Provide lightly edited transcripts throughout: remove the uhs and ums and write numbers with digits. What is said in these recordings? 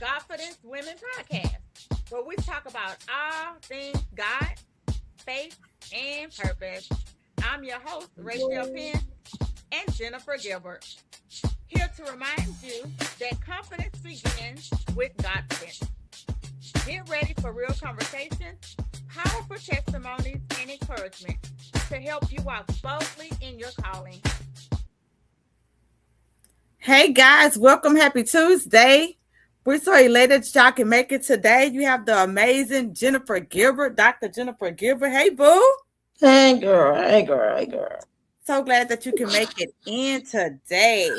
Godfidence Women Podcast, where we talk about all things God, faith, and purpose. I'm your host, Rachel Penn and Jennifer Gilbert, here to remind you that confidence begins with Godfidence. Get ready for real conversations, powerful testimonies, and encouragement to help you walk boldly in your calling. Hey guys, welcome. Happy Tuesday. We're so elated that y'all can make it today. You have the amazing Jennifer Gilbert, Dr. Jennifer Gilbert. Hey, boo. Hey, girl. So glad that you can make it in today.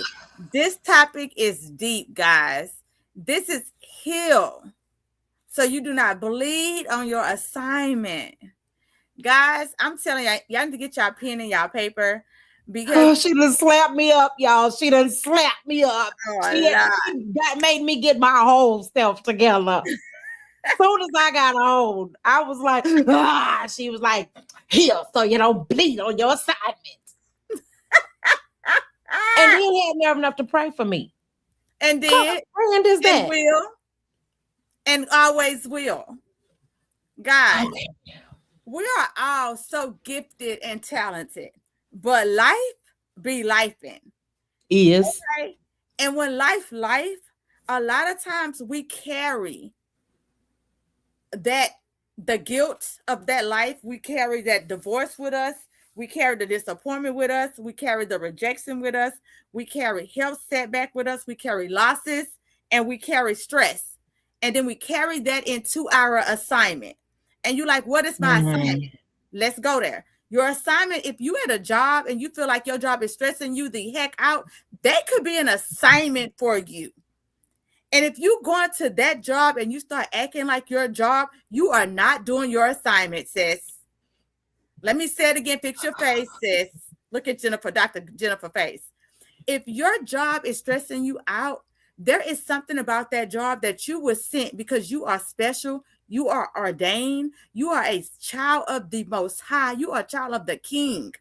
This topic is deep, guys. This is heal, so you do not bleed on your assignment. Guys, I'm telling y'all need to get y'all pen and y'all paper. Because she done slapped me up, y'all. She done slapped me up. That made me get my whole self together. As soon as I got home, I was like, she was like, here, so you don't bleed on your assignment. And then he had nerve enough to pray for me. And did. And is that? And will. And always will. Guys, we are all so gifted and talented. But life be lifing. Is. Okay? And when life, a lot of times we carry the guilt of that life. We carry that divorce with us. We carry the disappointment with us. We carry the rejection with us. We carry health setback with us. We carry losses and we carry stress. And then we carry that into our assignment. And you're like, what is my assignment? Let's go there. Your assignment, if you had a job and you feel like your job is stressing you the heck out, that could be an assignment for you. And if you go into that job and you start acting like your job, you are not doing your assignment, sis. Let me say it again. Fix your face, sis. Look at Jennifer, Dr. Jennifer face. If your job is stressing you out, there is something about that job that you were sent because you are special. You are ordained. You are a child of the Most High. You are a child of the King.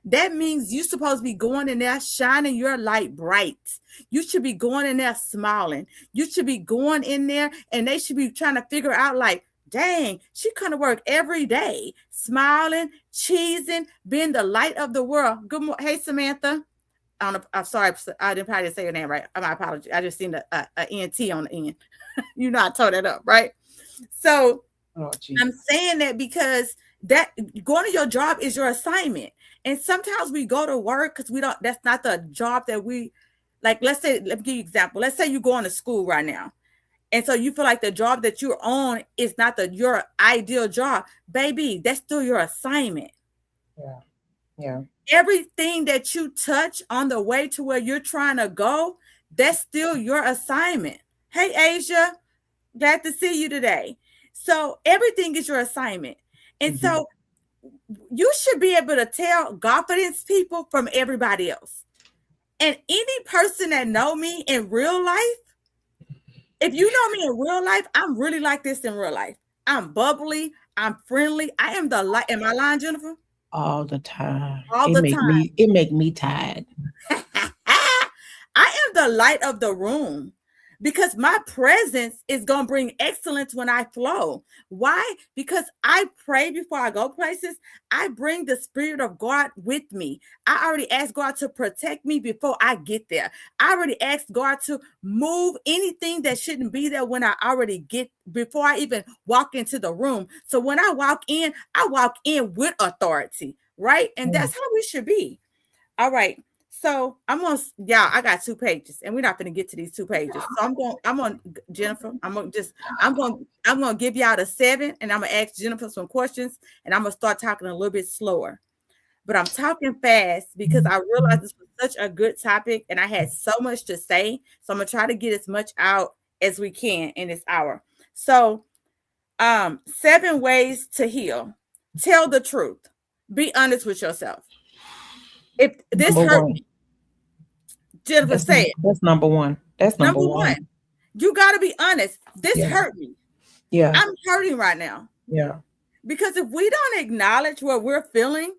That means you're supposed to be going in there shining your light bright. You should be going in there smiling. You should be going in there and they should be trying to figure out like, dang, she come to work every day, smiling, cheesing, being the light of the world. Good morning. Hey, Samantha. I'm sorry. I didn't probably say your name right. My apology. I just seen a ENT on the end. You know, I tore that up, right? So I'm saying that because that going to your job is your assignment. And sometimes we go to work because that's not the job that we like. Let me give you an example. Let's say you're going to school right now. And so you feel like the job that you're on is not your ideal job. Baby, that's still your assignment. Yeah. Everything that you touch on the way to where you're trying to go, that's still your assignment. Hey, Asia. Glad to see you today. So everything is your assignment. And so you should be able to tell Godfidence people from everybody else. And any person that know me in real life, if you know me in real life, I'm really like this in real life. I'm bubbly. I'm friendly. I am the light. Am I lying, Jennifer? All the time. Time. It make me tired. I am the light of the room. Because my presence is going to bring excellence when I flow. Why? Because I pray before I go places. I bring the Spirit of God with me. I already asked God to protect me before I get there. I already asked God to move anything that shouldn't be there when before I even walk into the room. So when I walk in with authority, right? And that's how we should be. All right. So I got 2 pages and we're not going to get to these 2 pages. So I'm on Jennifer. I'm going to give y'all the 7 and I'm going to ask Jennifer some questions and I'm going to start talking a little bit slower, but I'm talking fast because I realized this was such a good topic and I had so much to say. So I'm going to try to get as much out as we can in this hour. So 7 ways to heal. Tell the truth. Be honest with yourself. If this hurt me, Jennifer, say it. That's number one. That's number one. You got to be honest. This hurt me. Yeah. I'm hurting right now. Yeah. Because if we don't acknowledge what we're feeling,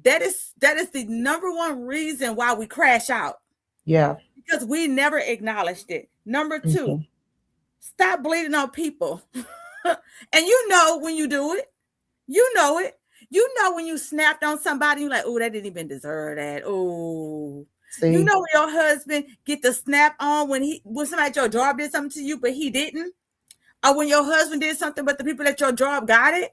that is the number one reason why we crash out. Yeah. Because we never acknowledged it. Number 2, Stop bleeding on people. And you know when you do it. You know it. You know when you snapped on somebody, you're like, oh, that didn't even deserve that. Oh. You know when your husband get the snap on when somebody at your job did something to you, but he didn't? Or when your husband did something, but the people at your job got it?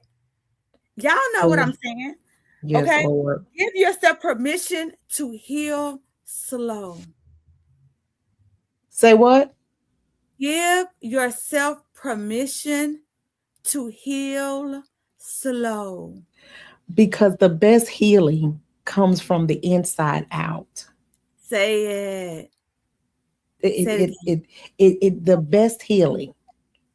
Y'all know what I'm saying. Yes, Okay? Lord. Give yourself permission to heal slow. Say what? Give yourself permission to heal slow. Because the best healing comes from the inside out. Say it. The best healing,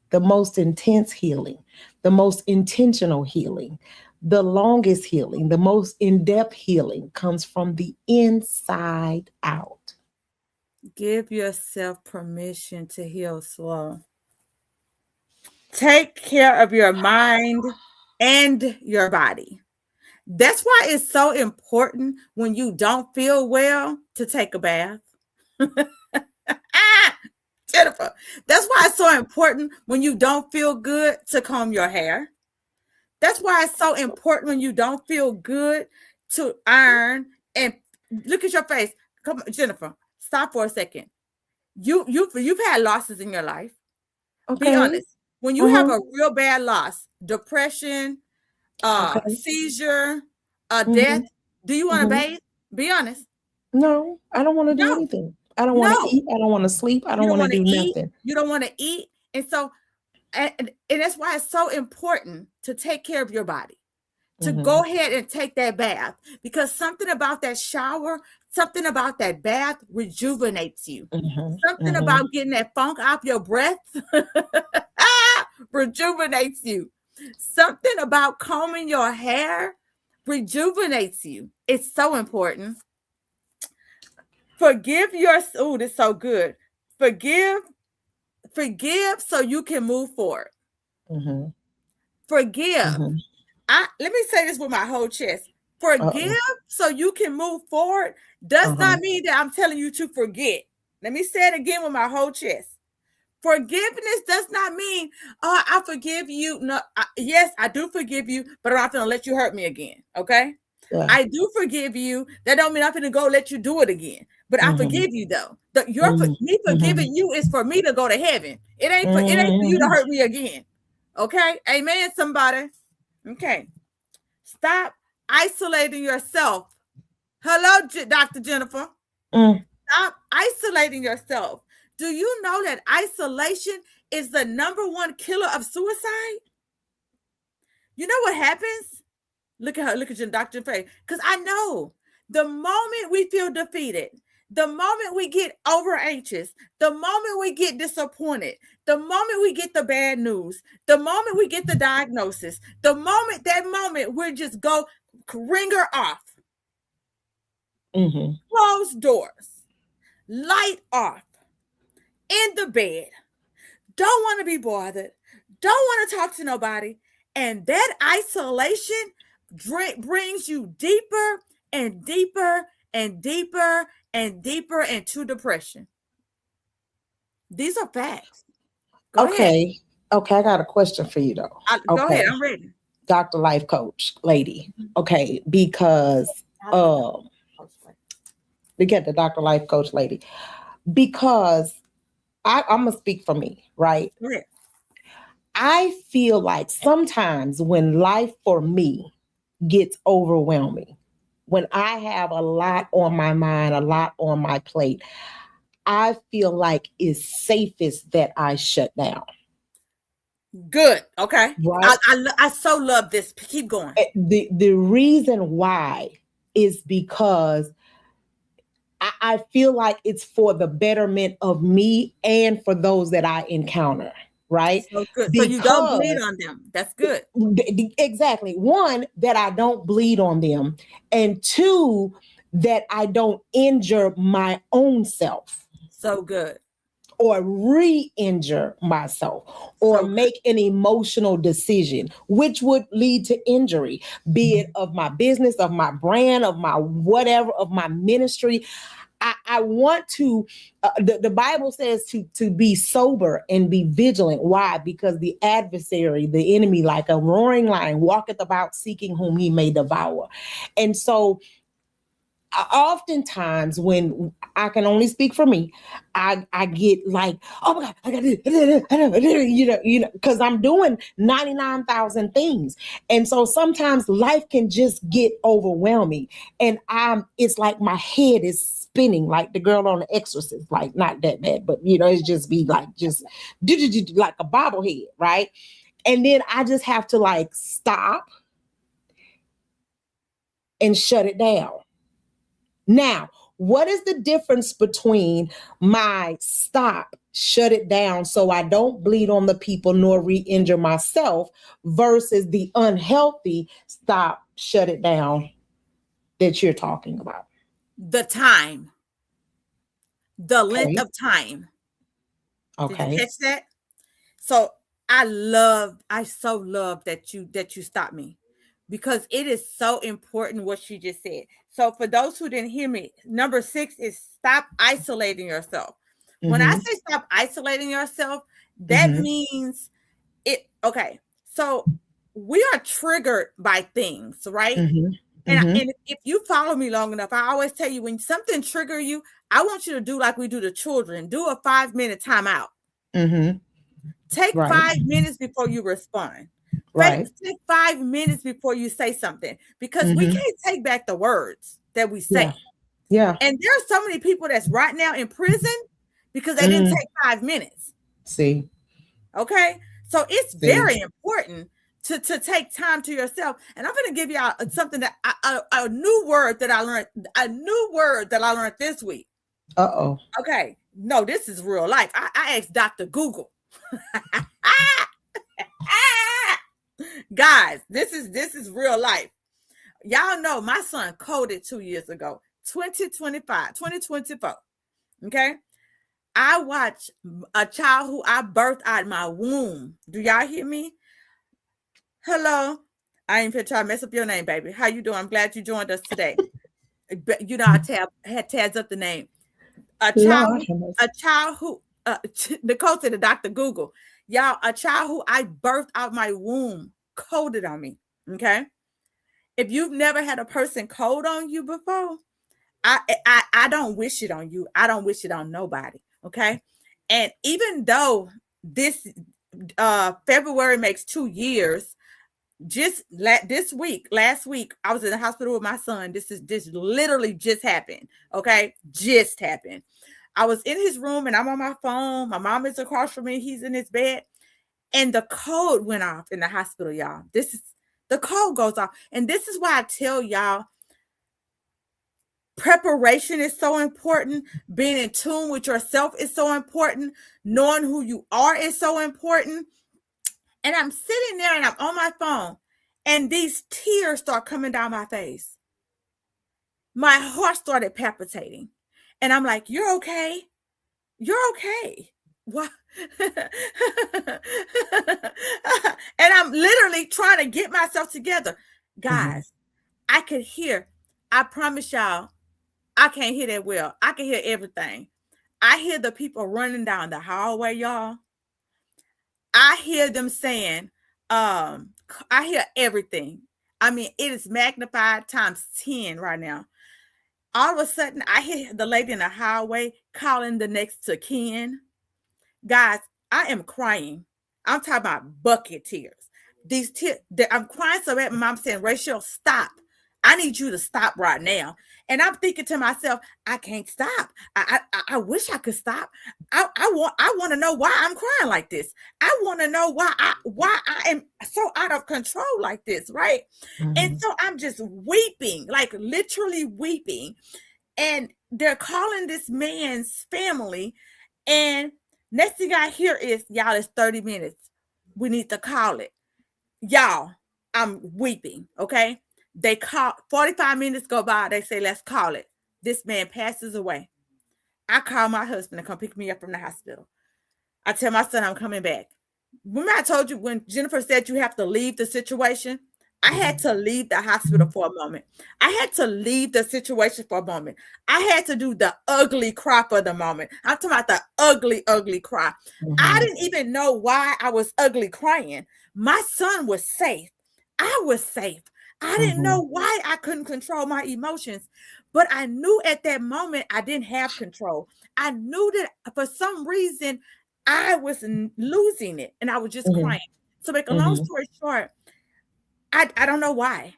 the most intense healing, the most intentional healing, the longest healing, the most in-depth healing comes from the inside out. Give yourself permission to heal slow. Take care of your mind and your body. That's why it's so important when you don't feel well to take a bath. Jennifer, that's why it's so important when you don't feel good to comb your hair. That's why it's so important when you don't feel good to iron and look at your face. Come on, Jennifer, stop for a second. You've had losses in your life. Be Okay. honest. When you have a real bad loss, depression, seizure, death, do you want to bathe? Be honest. No, I don't want to do No, anything. I don't want to no. eat. I don't want to sleep. I You don't don't want to want to do eat. nothing. You don't want to eat. And so, and that's why it's so important to take care of your body, to go ahead and take that bath, because something about that shower, something about that bath rejuvenates you. Something about getting that funk off your breath rejuvenates you. Something about combing your hair rejuvenates you. It's so important. Forgive your, oh, this is so good. Forgive so you can move forward. Forgive. Let me say this with my whole chest. Forgive so you can move forward does not mean that I'm telling you to forget. Let me say it again with my whole chest. Forgiveness does not mean, oh, I forgive you. No, yes, I do forgive you, but I'm not going to let you hurt me again. Okay? Yeah. I do forgive you. That don't mean I'm going to go let you do it again. But I forgive you though. Me forgiving you is for me to go to heaven. It ain't for you to hurt me again. Okay? Amen, somebody. Okay. Stop isolating yourself. Hello, Dr. Jennifer. Stop isolating yourself. Do you know that isolation is the #1 killer of suicide? You know what happens? Look at her. Look at your Dr. Faye. Because I know the moment we feel defeated, the moment we get over anxious, the moment we get disappointed, the moment we get the bad news, the moment we get the diagnosis, that moment we just go ring her off. Close doors, light off, in the bed, don't want to be bothered, don't want to talk to nobody. And that isolation brings you deeper and deeper and deeper and deeper into depression. These are facts. Go ahead. Okay, I got a question for you though. Go ahead, I'm ready. Dr. Life Coach lady. Okay, because we get the Dr. Life Coach lady. Because I'm gonna speak for me, right? Yeah. I feel like sometimes when life for me gets overwhelming, when I have a lot on my mind, a lot on my plate, I feel like it's safest that I shut down. Good. Okay. Right? I so love this. Keep going. The reason why is because I feel like it's for the betterment of me and for those that I encounter. Right? So good. So you don't bleed on them. That's good. Exactly. One, that I don't bleed on them. And two, that I don't injure my own self. So good. Or re-injure myself, or make an emotional decision, which would lead to injury, be it of my business, of my brand, of my whatever, of my ministry. I want to, the Bible says to be sober and be vigilant. Why? Because the adversary, the enemy, like a roaring lion, walketh about seeking whom he may devour. And so oftentimes when I can only speak for me, I get like, oh my God, I got to, because I'm doing 99,000 things. And so sometimes life can just get overwhelming. And it's like my head is spinning like the girl on The Exorcist, like not that bad, but it's just be like, just like a bobblehead, right? And then I just have to like stop and shut it down. Now, what is the difference between my stop, shut it down so I don't bleed on the people nor re-injure myself versus the unhealthy stop, shut it down that you're talking about? The time, the length of time. Okay. Did you catch that? So I so love that you stopped me, because it is so important what she just said. So for those who didn't hear me, number 6 is stop isolating yourself. Mm-hmm. When I say stop isolating yourself, that means it. Okay. So we are triggered by things, right? And if you follow me long enough, I always tell you, when something trigger you, I want you to do like we do to children. Do a 5-minute timeout. Take 5 minutes before you respond. Right. Take 5 minutes before you say something, because we can't take back the words that we say. Yeah. And there are so many people that's right now in prison because they didn't take 5 minutes. See. Okay. So it's very important to take time to yourself. And I'm going to give y'all something that a new word that I learned this week. Uh-oh. Okay. No, this is real life. I asked Dr. Google. Guys, this is real life. Y'all know my son coded 2 years ago, 2024. Okay. I watched a child who I birthed out of my womb. Do y'all hear me? Hello. I ain't finna try to mess up your name, baby. How you doing? I'm glad you joined us today. I had tabs up the name. A child who Nicole said to Dr. Google. Y'all, a child who I birthed out my womb coded on me. Okay. If you've never had a person code on you before, I don't wish it on you. I don't wish it on nobody. Okay. And even though this February makes 2 years, just last week, I was in the hospital with my son. This literally just happened. Okay. Just happened. I was in his room and I'm on my phone. My mom is across from me. He's in his bed. And the code went off in the hospital, y'all. The code goes off. And this is why I tell y'all, preparation is so important. Being in tune with yourself is so important. Knowing who you are is so important. And I'm sitting there and I'm on my phone, and these tears start coming down my face. My heart started palpitating. And I'm like, you're okay? You're okay. What? And I'm literally trying to get myself together. Guys, I could hear, I promise y'all, I can't hear that well. I can hear everything. I hear the people running down the hallway, y'all. I hear them saying, I hear everything. I mean, it is magnified times 10 right now. All of a sudden, I hear the lady in the hallway calling the next to kin. Guys, I am crying. I'm talking about bucket tears. These tears, I'm crying so bad. My mom saying, Rachel, stop. I need you to stop right now. And I'm thinking to myself, I can't stop. I wish I could stop. I want to know why I'm crying like this. I want to know why I am so out of control like this, right? And so I'm just weeping, like literally weeping. And they're calling this man's family. And next thing I hear is, y'all, it's 30 minutes. We need to call it. Y'all, I'm weeping, okay? They call, 45 minutes go by. They say, let's call it. This man passes away. I call my husband to come pick me up from the hospital. I tell my son I'm coming back. Remember I told you when Jennifer said you have to leave the situation? I had to leave the hospital for a moment. I had to leave the situation for a moment. I had to do the ugly cry for the moment. I'm talking about the ugly, ugly cry. I didn't even know why I was ugly crying. My son was safe. I was safe. I didn't know why I couldn't control my emotions, but I knew at that moment I didn't have control. I knew that for some reason I was losing it and I was just crying. So, make a long story short, I don't know why.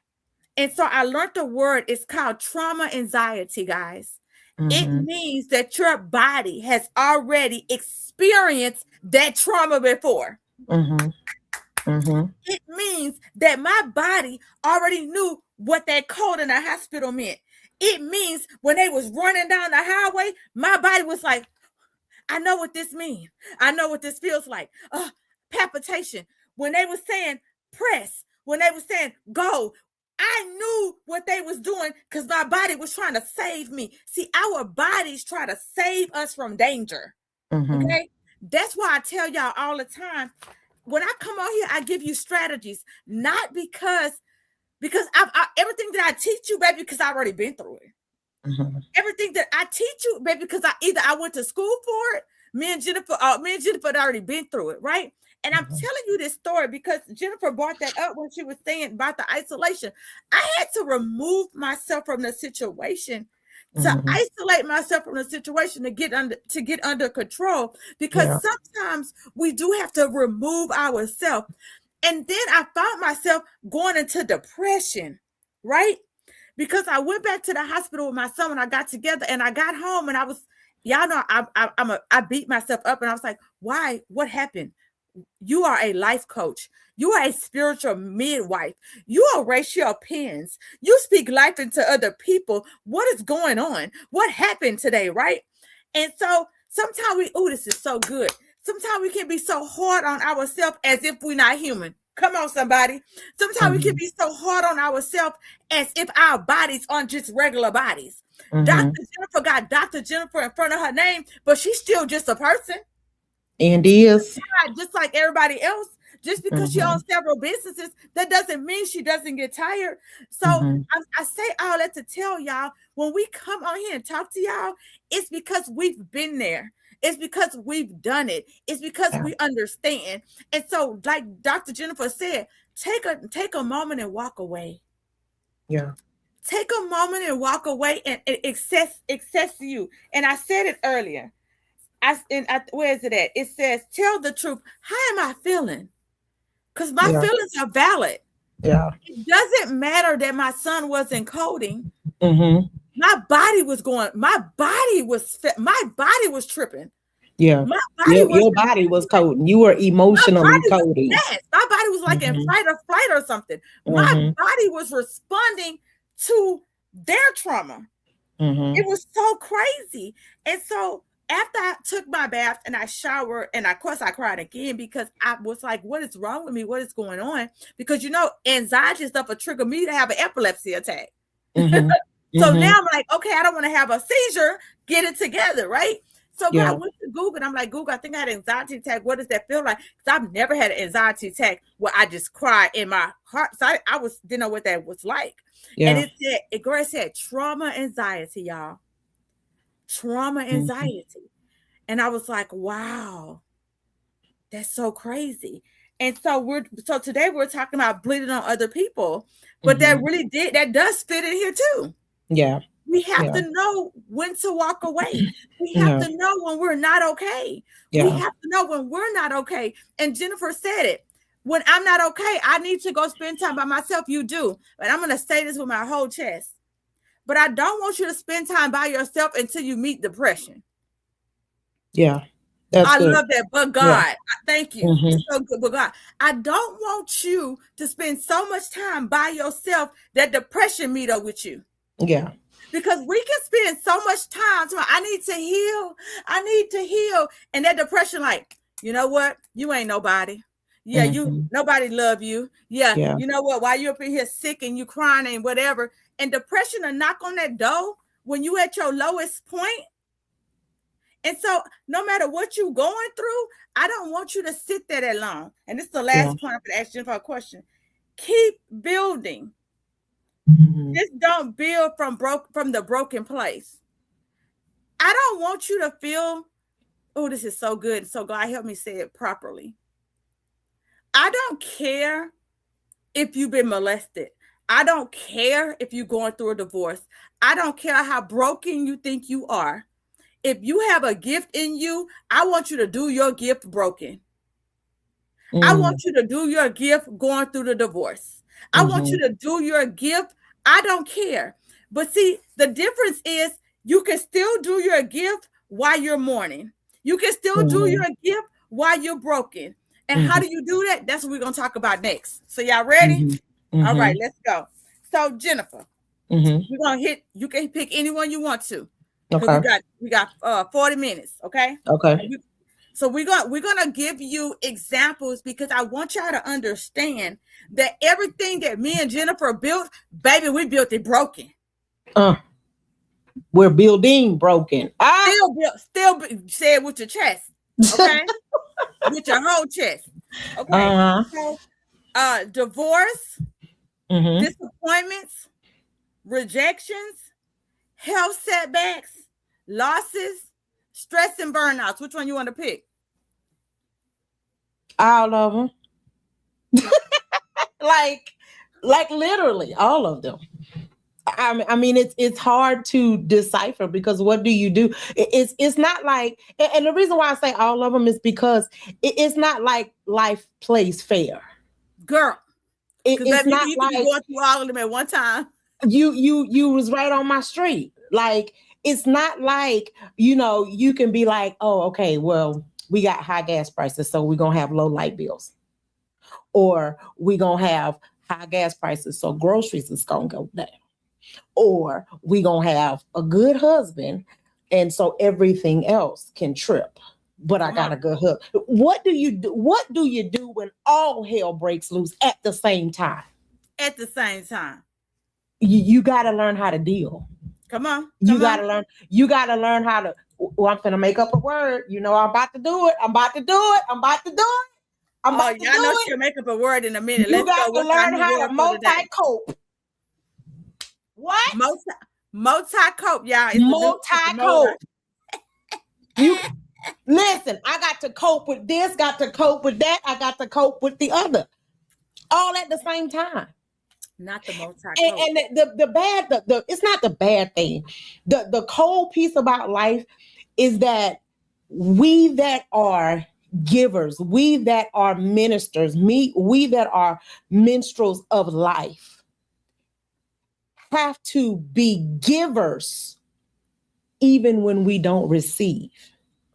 And so I learned the word. It's called trauma anxiety, guys. It means that your body has already experienced that trauma before. It means that my body already knew what that cold in the hospital meant. It means when they was running down the highway, my body was like, I know what this means. I know what this feels like. Palpitation. When they were saying press, when they were saying go, I knew what they was doing because my body was trying to save me. See, our bodies try to save us from danger. Okay? That's why I tell y'all all the time, when I come on here, I give you strategies, not because everything that I teach you, baby, because I've already been through it. Everything that I teach you, baby, because I went to school for it. Me and Jennifer had already been through it, right? And I'm telling you this story because Jennifer brought that up when she was saying about the isolation. I had to remove myself from the situation, to isolate myself from the situation to get under control, because sometimes we do have to remove ourselves. And then I found myself going into depression, right? Because I went back to the hospital with my son when I got together, and I got home, and I was, y'all know, I beat myself up, and I was like, why? What happened? You are a life coach. You are a spiritual midwife. You are Rachel Pins. You speak life into other people. What is going on? What happened today, right? And so sometimes this is so good. Sometimes we can be so hard on ourselves as if we're not human. Come on, somebody. Sometimes we can be so hard on ourselves as if our bodies aren't just regular bodies. Dr. Jennifer got Dr. Jennifer in front of her name, but she's still just a person. And is just like everybody else. Just because she owns several businesses, that doesn't mean she doesn't get tired. So I say all that to tell y'all, when we come on here and talk to y'all, it's because we've been there. It's because we've done it. It's because we understand. And so, like Dr. Jennifer said, take a moment and walk away. Yeah. Take a moment and walk away and access you. And I said it earlier. Where is it at? It says, tell the truth. How am I feeling? Because my feelings are valid. Yeah. It doesn't matter that my son wasn't coding. My body was tripping. Yeah. Your body was coding. You were emotionally coding. Yes. My body was like in fight or flight or something. My body was responding to their trauma. It was so crazy. And so after I took my bath and I showered, and of course I cried again because I was like, what is wrong with me? What is going on? Because, anxiety stuff will trigger me to have an epilepsy attack. So now I'm like, okay, I don't want to have a seizure. Get it together, right? So I went to Google, and I'm like, Google, I think I had an anxiety attack. What does that feel like? Because I've never had an anxiety attack where I just cry in my heart. So I didn't know what that was like. And it said trauma anxiety, y'all. Trauma anxiety. And I was like, wow, that's so crazy. And so today we're talking about bleeding on other people, but that does fit in here too. Yeah. We have to know when to walk away. We have to know when we're not okay. We have to know when we're not okay. And Jennifer said it. When I'm not okay, I need to go spend time by myself. You do. But I'm going to say this with my whole chest. But I don't want you to spend time by yourself until you meet depression. Yeah. I love that. But God, thank you. It's so good. But God, I don't want you to spend so much time by yourself that depression meet up with you. Yeah. Because we can spend so much time talking, I need to heal. I need to heal. And that depression, like, you know what? You ain't nobody. Yeah, nobody love you. Yeah, you know what? While you're up in here sick and you crying and whatever, and depression will knock on that door when you at your lowest point. And so no matter what you're going through, I don't want you to sit there that long. And this is the last point I'm going to ask Jennifer a question. Keep building. Mm-hmm. Just don't build from the broken place. I don't want you to feel, oh, this is so good. So God help me say it properly. I don't care if you've been molested. I don't care if you're going through a divorce. I don't care how broken you think you are. If you have a gift in you, I want you to do your gift broken. I Mm-hmm. want you to do your gift going through the divorce. I want Mm-hmm. you to do your gift. I don't care. But see, the difference is you can still do your gift while you're mourning. You can still do Mm-hmm. your gift while you're broken. And how Mm-hmm. do you do that? That's what we're going to talk about next. So, y'all ready? Mm-hmm. All right, Mm-hmm. let's go. So, Jennifer, Mm-hmm. we're going to hit, you can pick anyone you want to because Okay. we got 40 minutes, okay? Okay. So we're gonna give you examples because I want y'all to understand that everything that me and Jennifer built, baby, we built it broken. Uh, we're building broken. Ah. Say it with your chest, okay? With your whole chest, okay? Uh-huh. So, divorce, Mm-hmm. disappointments, rejections, health setbacks, losses, stress, and burnouts. Which one you want to pick? All of them. like literally all of them. I mean, it's hard to decipher because what do you do? It's not like, and the reason why I say all of them is because it's not like life plays fair. Girl, because It's baby, not you could be like going through all of them at one time. you was right on my street. Like it's not like you can be like, oh, okay, well, we got high gas prices, so we're gonna have low light bills, or we gonna have high gas prices, so groceries is gonna go down, or we gonna have a good husband, and so everything else can trip. But I Come got on. a good husband. What do you do? What do you do when all hell breaks loose at the same time? At the same time. You got to learn how to deal. Come on. You Come got on. to learn. You got to learn how to. Well, I'm gonna make up a word. I'm about to do it. I'm about to do it. I'm about to do it. I'm Oh, about to yeah, I know do it. she'll make up a word in a minute. You Let's got go. to What's our learn new how word to for today? multi-cope. What? Multi-cope, y'all. It's the motor. Multi-cope. You listen. I got to cope with this. Got to cope with that. I got to cope with the other. All at the same time. Not the multi-cope. And the bad the it's not the bad thing. The cold piece about life is that we that are givers, we that are ministers, we that are minstrels of life have to be givers even when we don't receive.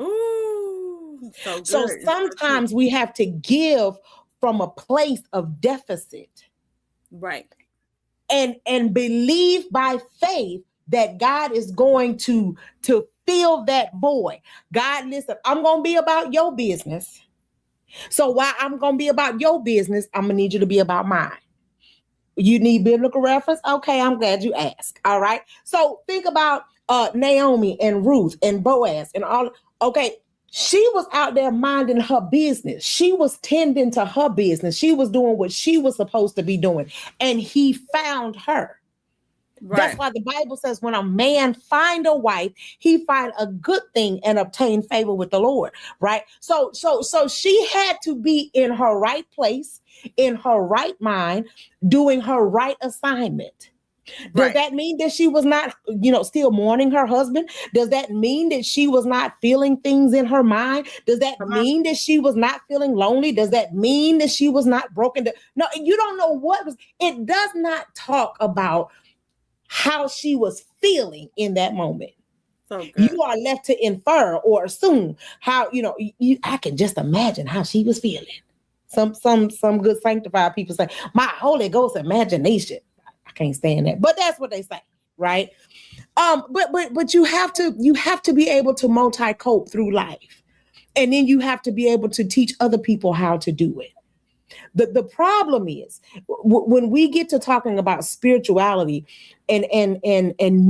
Ooh, so So good. It's so good. sometimes we have to give from a place of deficit Right. and believe by faith that God is going to fill that void. God, listen, I'm going to be about your business. So while I'm going to be about your business, I'm going to need you to be about mine. You need biblical reference? Okay, I'm glad you asked. All right. So think about Naomi and Ruth and Boaz and all. Okay, she was out there minding her business. She was tending to her business. She was doing what she was supposed to be doing. And he found her. Right. That's why the Bible says when a man find a wife, he find a good thing and obtain favor with the Lord, right? So she had to be in her right place, in her right mind, doing her right assignment. Does that mean that she was not, still mourning her husband? Does that mean that she was not feeling things in her mind? Does that mean that she was not feeling lonely? Does that mean that she was not broken? No, you don't know what was. It does not talk about how she was feeling in that moment. So good. You are left to infer or assume how, I can just imagine how she was feeling. Some good sanctified people say, my Holy Ghost imagination. I can't stand that, but that's what they say, right? But you have to be able to multi-cope through life. And then you have to be able to teach other people how to do it. The problem is when we get to talking about spirituality and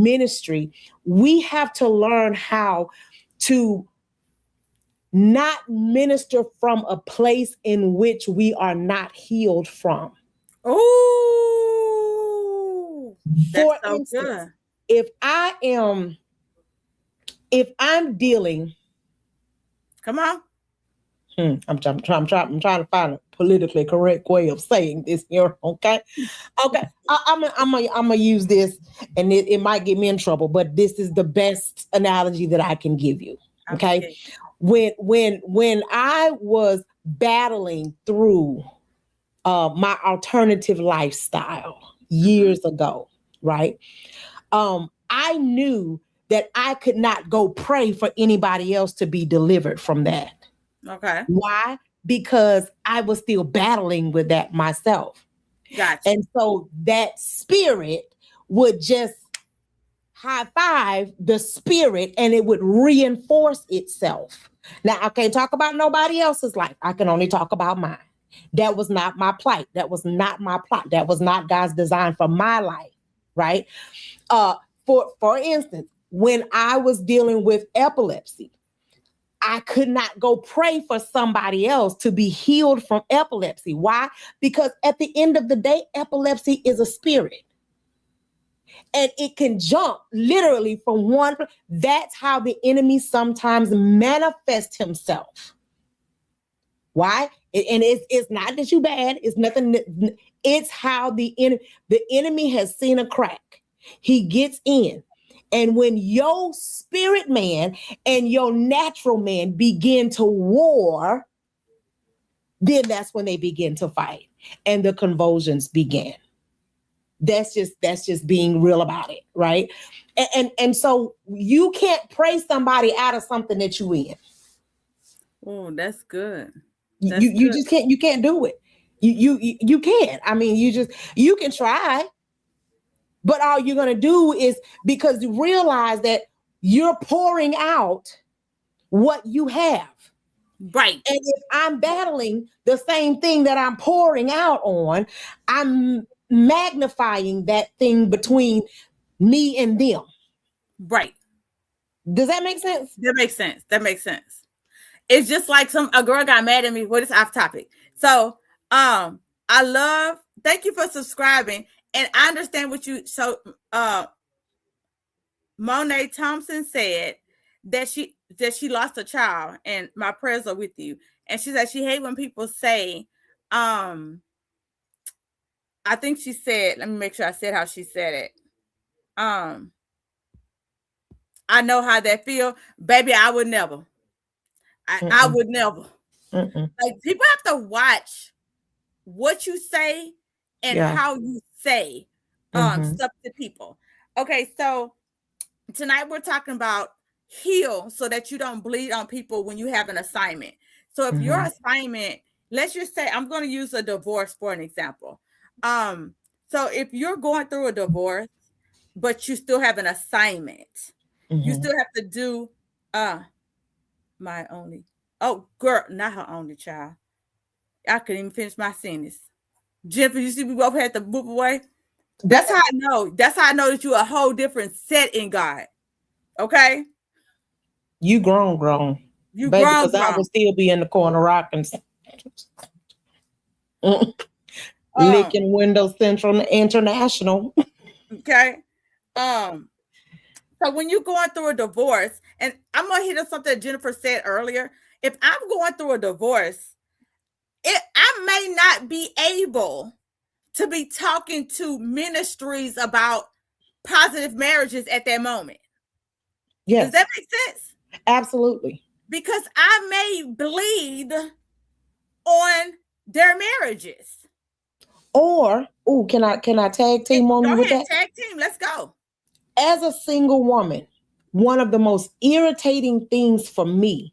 ministry, we have to learn how to not minister from a place in which we are not healed from. Oh, that's For so instance, good. if I'm dealing, Come on. I'm trying to find a politically correct way of saying this here. Okay. Okay. I'm gonna use this, and it might get me in trouble, but this is the best analogy that I can give you. I'm Okay. scared. When I was battling through my alternative lifestyle Mm-hmm. years ago, right? I knew that I could not go pray for anybody else to be delivered from that. Okay. Why? Because I was still battling with that myself. Got you. And so that spirit would just high five the spirit and it would reinforce itself. Now, I can't talk about nobody else's life. I can only talk about mine. That was not my plight. That was not my plot. That was not God's design for my life, right? Uh, for instance, when I was dealing with epilepsy, I could not go pray for somebody else to be healed from epilepsy. Why? Because at the end of the day, epilepsy is a spirit and it can jump literally from one. That's how the enemy sometimes manifests himself. Why? And it's not that you bad. It's nothing. It's how the enemy has seen a crack. He gets in. And when your spirit man and your natural man begin to war, then that's when they begin to fight and the convulsions begin. That's just being real about it, right? And so you can't pray somebody out of something that you in. Oh, that's good. That's You good. just can't do it. You can't. I mean, you can try, but all you're gonna do is because you realize that you're pouring out what you have. Right. And if I'm battling the same thing that I'm pouring out on, I'm magnifying that thing between me and them. Right. Does that make sense? That makes sense. That makes sense. It's just like a girl got mad at me. What is off topic? So, I love. Thank you for subscribing, and I understand what you. So, Monet Thompson said that she lost a child, and my prayers are with you. And she said she hate when people say, um, I think she said. Let me make sure I said how she said it. Um, I know how that feel, baby. I would never. I Mm-mm, would never. mm-mm. Like people have to watch what you say and Yeah. how you say Mm-hmm. stuff to people. Okay, so tonight we're talking about heal so that you don't bleed on people when you have an assignment. So if your Mm-hmm. assignment, let's just say I'm going to use a divorce for an example. Um so if you're going through a divorce but you still have an assignment, you Mm-hmm. still have to do uh my only, oh girl, not her only child. I couldn't even finish my sentence. Jennifer, you see we both had to move away. That's That how I know. That's how I know that you're a whole different set in God. Okay? you grown, You baby, grown, because I grown. would still be in the corner rocking, Um, licking Windows Central International. okay. Um, so when you're going through a divorce, and I'm gonna hit on something that Jennifer said earlier. If I'm going through a divorce, I may not be able to be talking to ministries about positive marriages at that moment. Does Yes, that make sense? absolutely. Because I may bleed on their marriages. Or, oh, can I tag team on Go you with ahead, that? tag team. Let's go. As a single woman, one of the most irritating things for me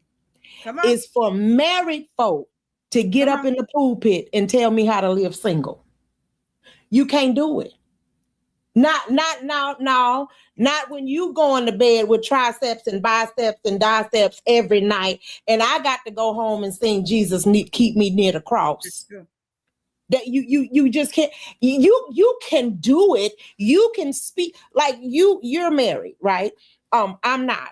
Come on. is for married folk to get Come up on. in the pulpit and tell me how to live single. You can't do it. Not now, no, not when you going to bed with triceps and biceps and diceps every night, and I got to go home and sing Jesus keep me near the That's cross. true. That you just can't. You can do it. You can speak like you're married, right? I'm not.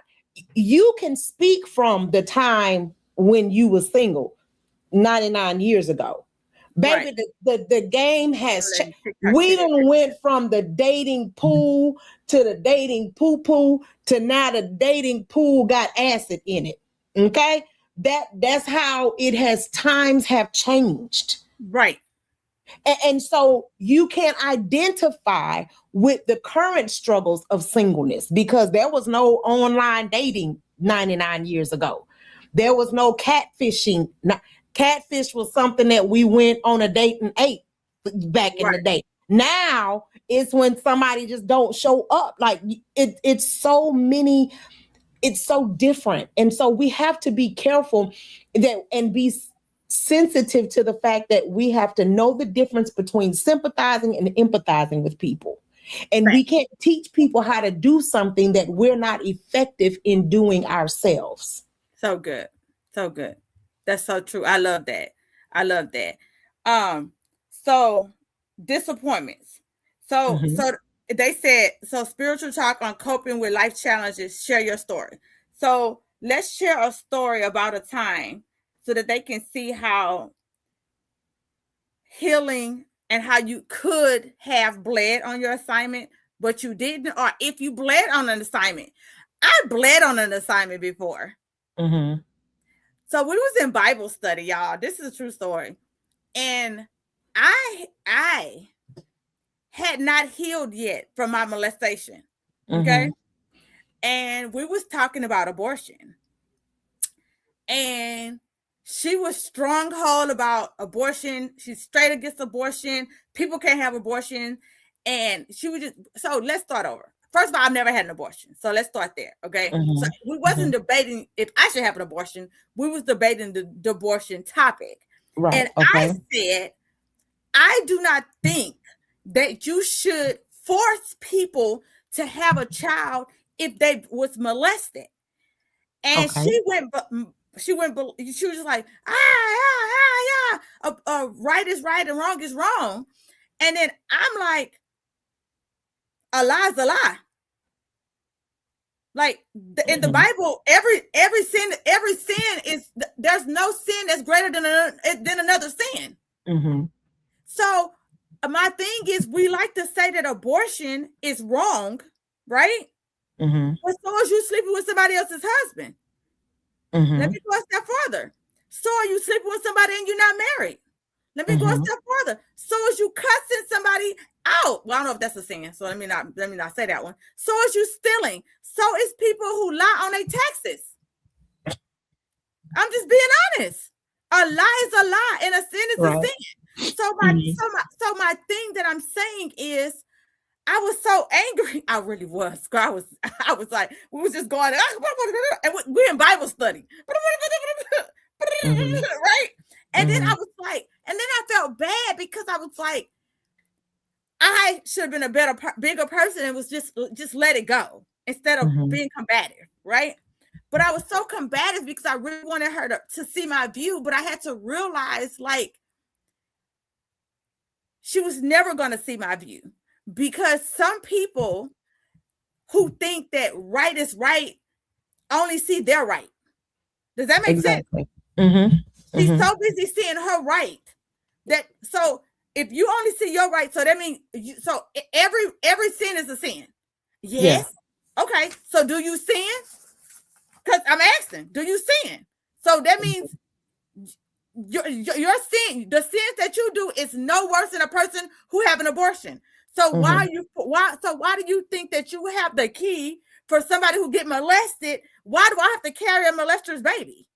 You can speak from the time when you were single 99 years ago. Baby, Right. the game has Let me changed. TikTok We sit in done went from the dating pool to the dating poo poo to now the dating pool got acid in it. Okay, that's how it has. Times have changed. Right. And so you can identify with the current struggles of singleness because there was no online dating 99 years ago. There was no catfishing. Catfish was something that we went on a date and ate back in the Right. day. Now it's when somebody just don't show up. Like it's so many, it's so different. And so we have to be careful that and be sensitive to the fact that we have to know the difference between sympathizing and empathizing with people. And Right. we can't teach people how to do something that we're not effective in doing ourselves. So good. So good. That's so true. I love that. I love that. Um, so disappointments. So they said, so spiritual talk on coping with life challenges, share your story. So let's share a story about a time so that they can see how healing and how you could have bled on your assignment, but you didn't, or if you bled on an assignment. I bled on an assignment before. Mm-hmm. So we was in Bible study, y'all. This is a true story. And I had not healed yet from my molestation. Okay. Mm-hmm. And we was talking about abortion. And she was stronghold about abortion. She's straight against abortion. People can't have abortion. And she was just, so let's start over. First of all, I've never had an abortion. So let's start there. Okay. So Mm-hmm. we wasn't debating if I should have an abortion. We was debating the abortion topic. Right. And I Okay. said, I do not think that you should force people to have a child if they was molested. And Okay. she went, she was just like, right is right and wrong is wrong. And then I'm like, a lie is a lie. Like in the Bible, every sin is, there's no sin that's greater than another sin. Mm-hmm. So my thing is, we like to say that abortion is wrong, right? Mm-hmm. But so is you sleeping with somebody else's husband. Let Mm-hmm. me go a step further. So are you sleeping with somebody and you're not married? Let me go a Mm-hmm. step further. So is you cussing somebody out. Well, I don't know if that's a sin, so let me not say that one. So is you stealing. So is people who lie on their taxes. I'm just being honest. A lie is a lie, and a sin is a Right. sin. So my thing that I'm saying is, I was so angry. I really was. I was like, we was just going, and we're in Bible study. Mm-hmm. Right? And then Mm-hmm. I was like, and then I felt bad because I was like, I should have been a bigger person and was just let it go instead of Mm-hmm. being combative, right? But I was so combative because I really wanted her to see my view, but I had to realize, like, she was never going to see my view, because some people who think that right is right only see their right. Does that make sense? Exactly. Mm-hmm. She's Mm-hmm. so busy seeing her right that, so if you only see your right, so that means every sin is a sin. Yeah. Yes. Okay. So do you sin? Because I'm asking, do you sin? So that means your sin, the sins that you do, is no worse than a person who have an abortion. So Mm-hmm. why do you think that you have the key for somebody who get molested? Why do I have to carry a molester's baby?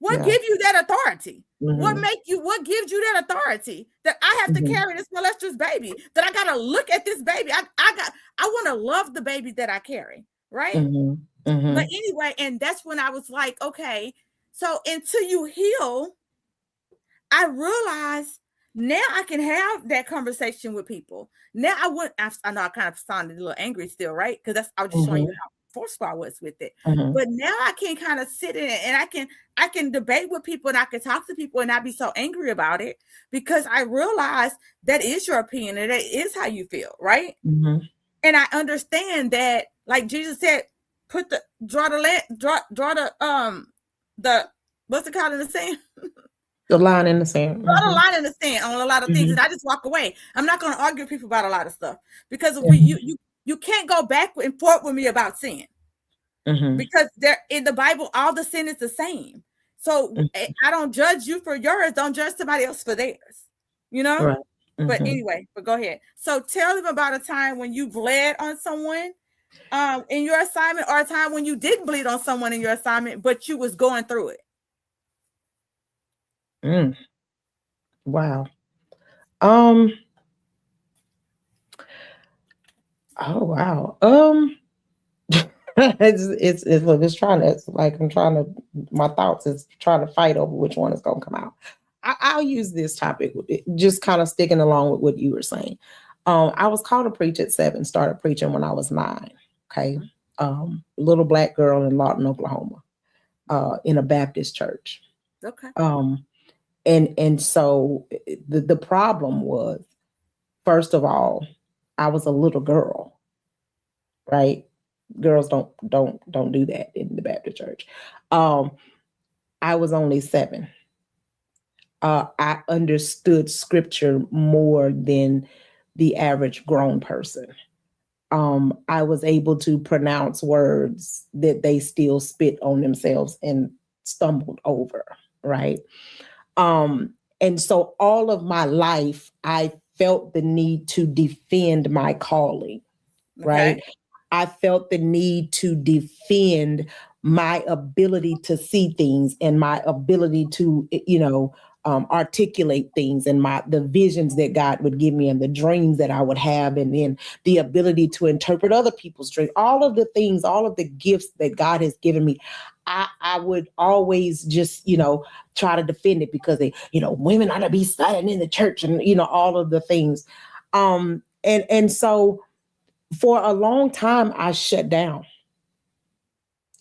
What Yeah. gives you that authority? Mm-hmm. What gives you that authority that I have to Mm-hmm. carry this molester's baby? That I gotta look at this baby. I want to love the baby that I carry, right? Mm-hmm. But Mm-hmm. anyway, and that's when I was like, okay, so until you heal, I realized now I can have that conversation with people. Now I know I kind of sounded a little angry still, right? Because I was just showing you how forceful I was with it. Mm-hmm. But now I can kind of sit in it, and I can debate with people, and I can talk to people and not be so angry about it, because I realize that is your opinion and that is how you feel, right? Mm-hmm. And I understand that, like Jesus said, draw the what's it called in the sand? The line in the sand. Draw the Mm-hmm. line in the sand on a lot of things, Mm-hmm. and I just walk away. I'm not going to argue with people about a lot of stuff because if Mm-hmm. you can't go back and forth with me about sin Mm-hmm. because there in the Bible all the sin is the same. So I don't judge you for yours. Don't judge somebody else for theirs. You know. Right. But Mm-hmm. anyway, but go ahead. So tell them about a time when you bled on someone in your assignment, or a time when you didn't bleed on someone in your assignment, but you was going through it. Mm. Wow. Um. Oh wow. It's look, it's trying to, it's like I'm trying to, my thoughts is trying to fight over which one is going to come out. I'll use this topic, just kind of sticking along with what you were saying. I was called to preach at 7, started preaching when I was 9. Okay. Little black girl in Lawton, Oklahoma, in a Baptist church. Okay. Um, and so the problem was, first of all, I was a little girl, right? Girls don't do that in the Baptist church. Um, I was only 7. I understood scripture more than the average grown person. I was able to pronounce words that they still spit on themselves and stumbled over, right? And so all of my life, I felt the need to defend my calling, Okay. right? I felt the need to defend my ability to see things and my ability to, articulate things and the visions that God would give me and the dreams that I would have, and then the ability to interpret other people's dreams. All of the things, all of the gifts that God has given me, I would always just, try to defend it because women ought to be silent in the church and all of the things. And so for a long time, I shut down.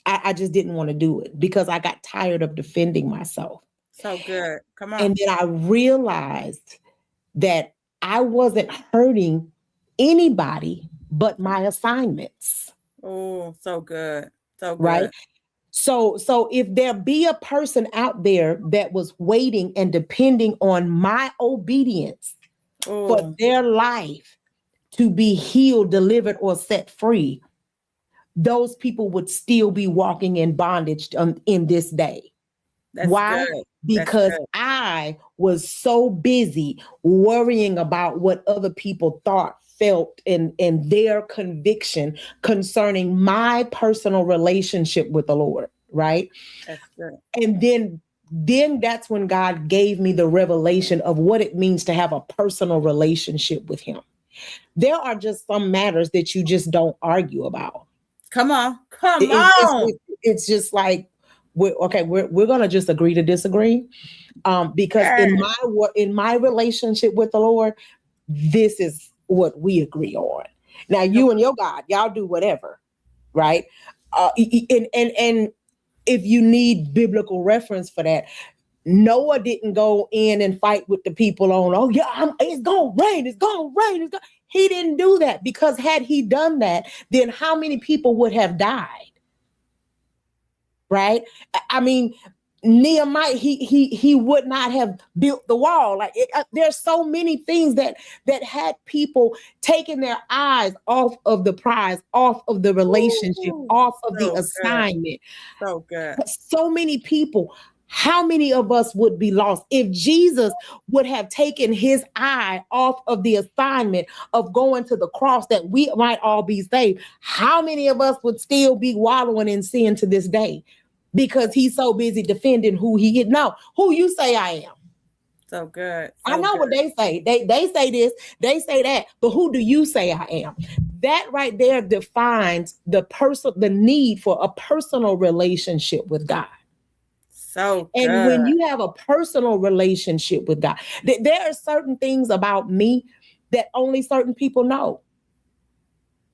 I just didn't want to do it because I got tired of defending myself. So good. Come on. And then I realized that I wasn't hurting anybody but my assignments. Oh, so good. So Right. good. So if there be a person out there that was waiting and depending on my obedience for Oh, their life to be healed, delivered, or set free, those people would still be walking in bondage in this day. that's Why? good. That's Because good. I was so busy worrying about what other people thought, felt, and their conviction concerning my personal relationship with the Lord, right? That's good. And then that's when God gave me the revelation of what it means to have a personal relationship with him. There are just some matters that you just don't argue about. Come on. Come It- it's, on. it- it's just like we're gonna just agree to disagree, because Yes. in my relationship with the Lord, this is what we agree on. Now you and your God, y'all do whatever, right? And if you need biblical reference for that, Noah didn't go in and fight with the people on, oh yeah, it's gonna rain, it's gonna rain, he didn't do that, because had he done that, then how many people would have died? Right? I mean, Nehemiah, he would not have built the wall. Like there's so many things that had people taking their eyes off of the prize, off of the relationship, Ooh, off of the so good. assignment. So good. So many people. How many of us would be lost if Jesus would have taken his eye off of the assignment of going to the cross that we might all be saved? How many of us would still be wallowing in sin to this day because he's so busy defending who he is? No, who you say I am? So good. I So know good. what they say. They say this, they say that, but who do you say I am? That right there defines the need for a personal relationship with God. So And good. when you have a personal relationship with God, there are certain things about me that only certain people know.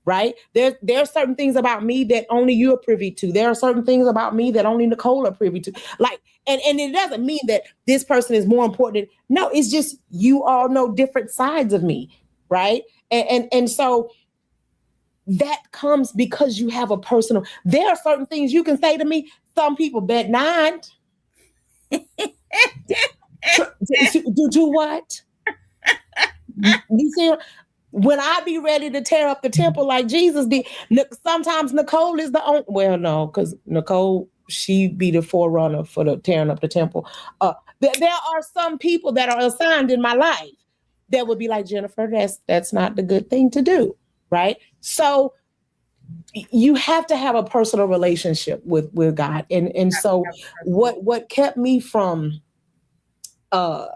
Right? There are certain things about me that only you're privy to. There are certain things about me that only Nicole are privy to. Like, and it doesn't mean that this person is more important. No, it's just you all know different sides of me, right? And so that comes because you have a personal. There are certain things you can say to me. Some people bet 9. Do what? You see, when I be ready to tear up the temple like Jesus did, sometimes Nicole is the only. Well, no, because Nicole, she be the forerunner for the tearing up the temple. There are some people that are assigned in my life that would be like, Jennifer, that's not the good thing to do, right? So you have to have a personal relationship with God, and so what kept me from uh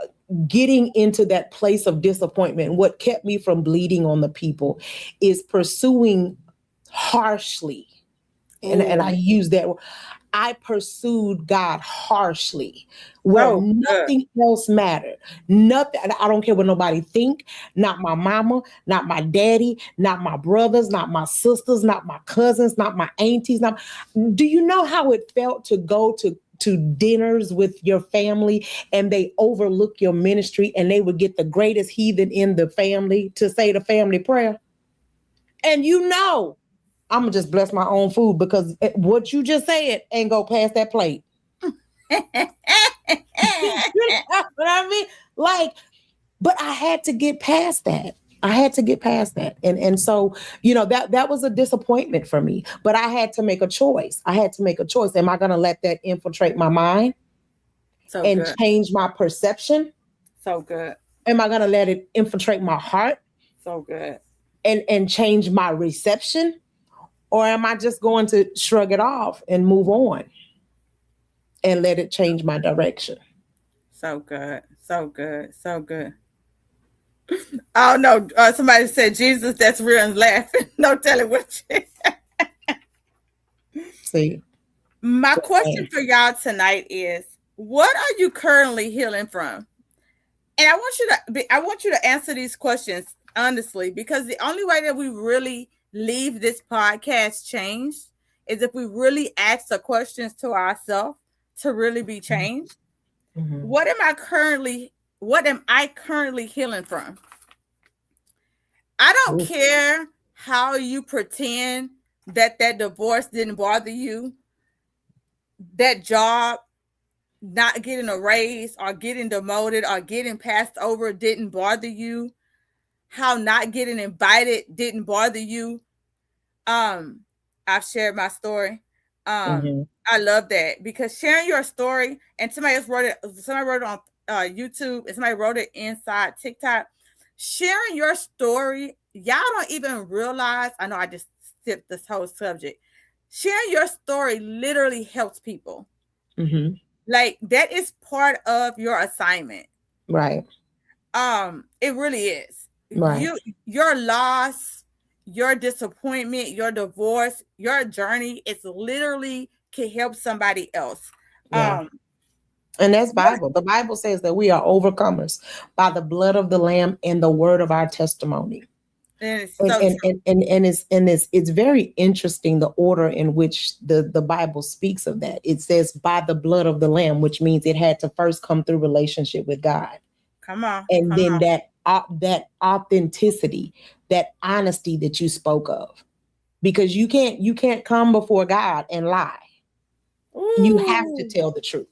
getting into that place of disappointment, what kept me from bleeding on the people, is pursuing harshly. And I use that. I pursued God harshly, where nothing else mattered. Nothing. I don't care what nobody think. Not my mama, not my daddy, not my brothers, not my sisters, not my cousins, not my aunties. Do you know how it felt to go to dinners with your family and they overlook your ministry and they would get the greatest heathen in the family to say the family prayer? And I'm gonna just bless my own food because what you just said ain't go past that plate. You know what I mean? Like, but I had to get past that. I had to get past that. And so, that was a disappointment for me. But I had to make a choice. Am I gonna let that infiltrate my mind and change my perception? So good. Am I gonna let it infiltrate my heart? So good. And change my reception? Or am I just going to shrug it off and move on and let it change my direction? So good. So good. So good. Oh, no. Somebody said, Jesus, that's real, and laughing. No telling what you. See. My question for y'all tonight is, what are you currently healing from? And I want you to answer these questions honestly, because the only way that we really leave this podcast changed is if we really ask the questions to ourselves to really be changed. Mm-hmm. What am I currently healing from? I don't care how you pretend that divorce didn't bother you, that job not getting a raise or getting demoted or getting passed over didn't bother you, how not getting invited didn't bother you. I've shared my story. I love that, because sharing your story, and somebody wrote it on YouTube, and somebody wrote it inside TikTok. Sharing your story, y'all don't even realize. I know I just skipped this whole subject. Sharing your story literally helps people. Mm-hmm. Like, that is part of your assignment. Right. It really is. Right. Your loss, your disappointment, your divorce, your journey, it's literally can help somebody else. Yeah. And that's Bible. The Bible says that we are overcomers by the blood of the Lamb and the word of our testimony. And it's very interesting, the order in which the Bible speaks of that. It says by the blood of the Lamb, which means it had to first come through relationship with God. Come on. And then that authenticity, that honesty that you spoke of, because you can't come before God and lie. Ooh. You have to tell the truth.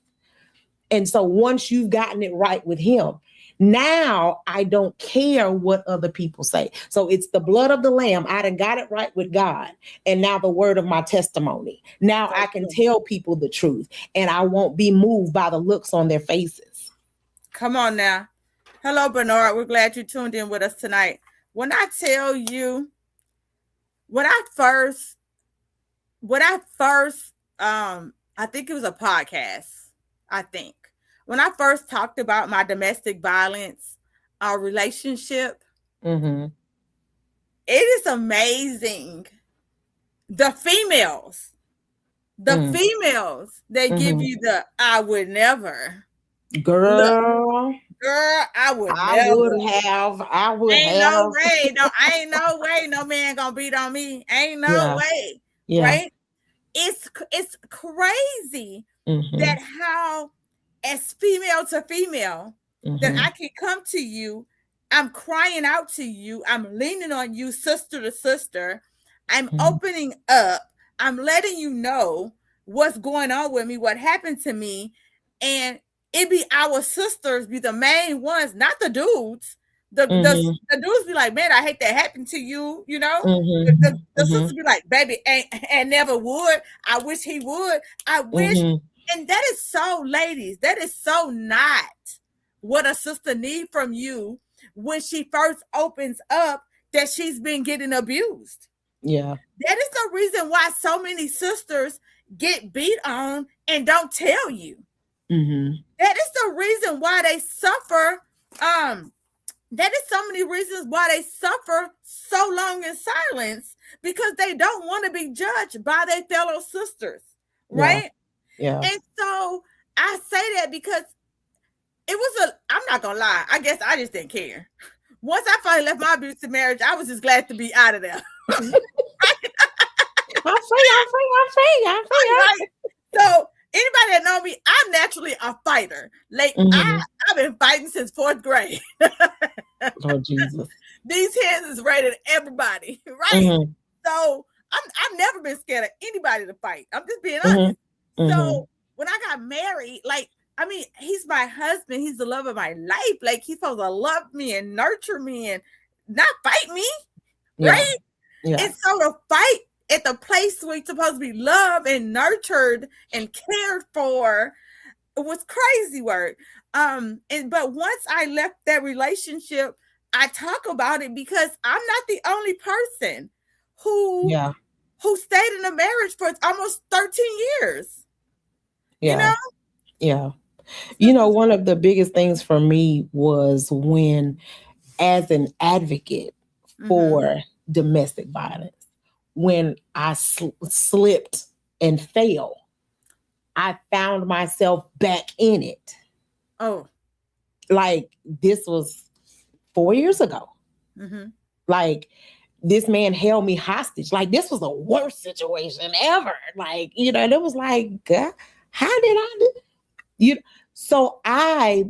And so once you've gotten it right with him, now I don't care what other people say. So it's the blood of the Lamb. I done got it right with God. And now the word of my testimony. Now I can tell people the truth, and I won't be moved by the looks on their faces. Come on now. Hello, Bernard. We're glad you tuned in with us tonight. When I tell you, when I first, I think it was a podcast. I think when I first talked about my domestic violence relationship, mm-hmm. It is amazing. The females that mm-hmm. give you the I would never. Girl, I would ain't have. No way. No, ain't no way no man gonna beat on me. Ain't no way. Yeah. Right? It's crazy. Mm-hmm. That how, as female to female, mm-hmm. that I can come to you, I'm crying out to you, I'm leaning on you, sister to sister, I'm mm-hmm. opening up, I'm letting you know what's going on with me, what happened to me, and it be our sisters be the main ones, not the dudes. The, the, Mm-hmm. the dudes be like, man, I hate that happened to you, you know? Mm-hmm. The Mm-hmm. sisters be like, baby, and never would. I wish he would. I wish. Mm-hmm. And that is so, ladies, that is so not what a sister need from you when she first opens up that she's been getting abused. Yeah. That is the reason why so many sisters get beat on and don't tell you. Mm-hmm. That is the reason why they suffer. That is so many reasons why they suffer so long in silence, because they don't want to be judged by their fellow sisters, Yeah. right? Yeah. And so I say that because it was I'm not gonna lie, I guess I just didn't care. Once I finally left my abusive marriage, I was just glad to be out of there. I'm free. I'm free. I'm free. I'm free. Right? So anybody that know me, I'm naturally a fighter. Like Mm-hmm. I've been fighting since 4th grade. Lord Jesus. These hands is ready to everybody, right? Mm-hmm. So I've never been scared of anybody to fight. I'm just being Mm-hmm. honest. Mm-hmm. So when I got married, like, I mean, he's my husband. He's the love of my life. Like, he's supposed to love me and nurture me and not fight me, Yeah. right? Yeah. And so to fight at the place where you're supposed to be loved and nurtured and cared for, it was crazy work. But once I left that relationship, I talk about it because I'm not the only person who Yeah. who stayed in a marriage for almost 13 years. Yeah. You know? Yeah. You know, one of the biggest things for me was when, as an advocate for domestic violence, when I slipped and fell, I found myself back in it. Oh. Like, this was 4 years ago. Mm-hmm. Like, this man held me hostage. Like, this was the worst situation ever. Like, you know, and it was like, God, how did I do? You. So I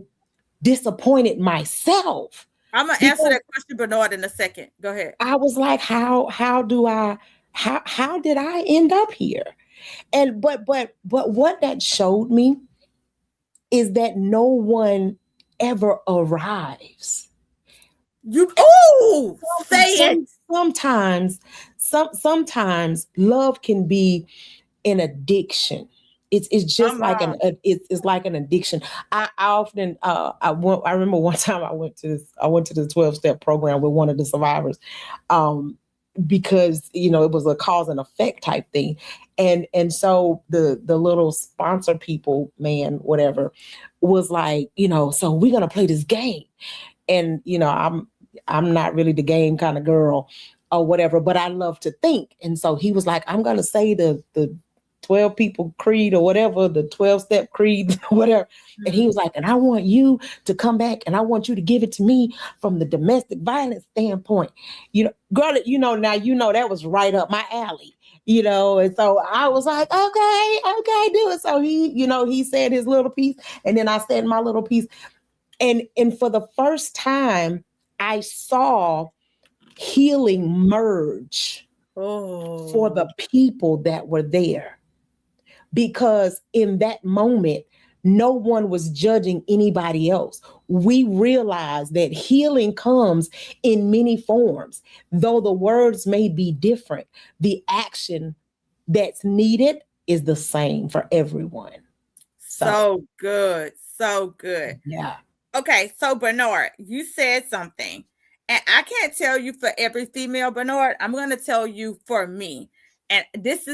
disappointed myself. I'm gonna answer that question, Bernard, in a second. Go ahead. I was like, how did I end up here? And but what that showed me is that no one ever arrives. You say it. Sometimes love can be an addiction. It's just like it's like an addiction. I often I remember one time I went to the 12-step program with one of the survivors, because you know it was a cause and effect type thing, and so the little sponsor people, man, whatever, was like, you know, so we're gonna play this game, and you know I'm not really the game kind of girl or whatever, but I love to think, and so he was like, I'm gonna say the 12 people creed or whatever, the 12-step creed, whatever. Mm-hmm. And he was like, and I want you to come back and I want you to give it to me from the domestic violence standpoint. You know, girl, you know, now, you know, that was right up my alley, you know? And so I was like, okay, do it. So he, you know, he said his little piece and then I said my little piece. And for the first time I saw healing merge for the people that were there. Because in that moment, no one was judging anybody else. We realized that healing comes in many forms. Though the words may be different, the action that's needed is the same for everyone. So good. So good. Yeah. Okay, so Bernard, you said something. And I can't tell you for every female, Bernard. I'm going to tell you for me. And this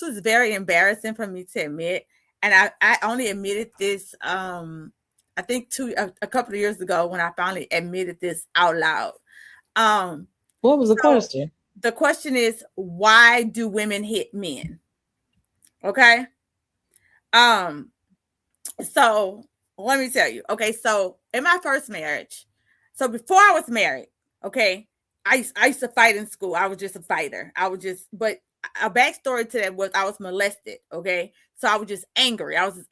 was very embarrassing for me to admit. And I only admitted this I think a couple of years ago when I finally admitted this out loud. What was the question? The question is, why do women hit men? Okay. So let me tell you. Okay, so in my first marriage, so before I was married, okay, I used to fight in school. I was just a fighter. But a backstory to that was I was molested. Okay, so I was just angry. I was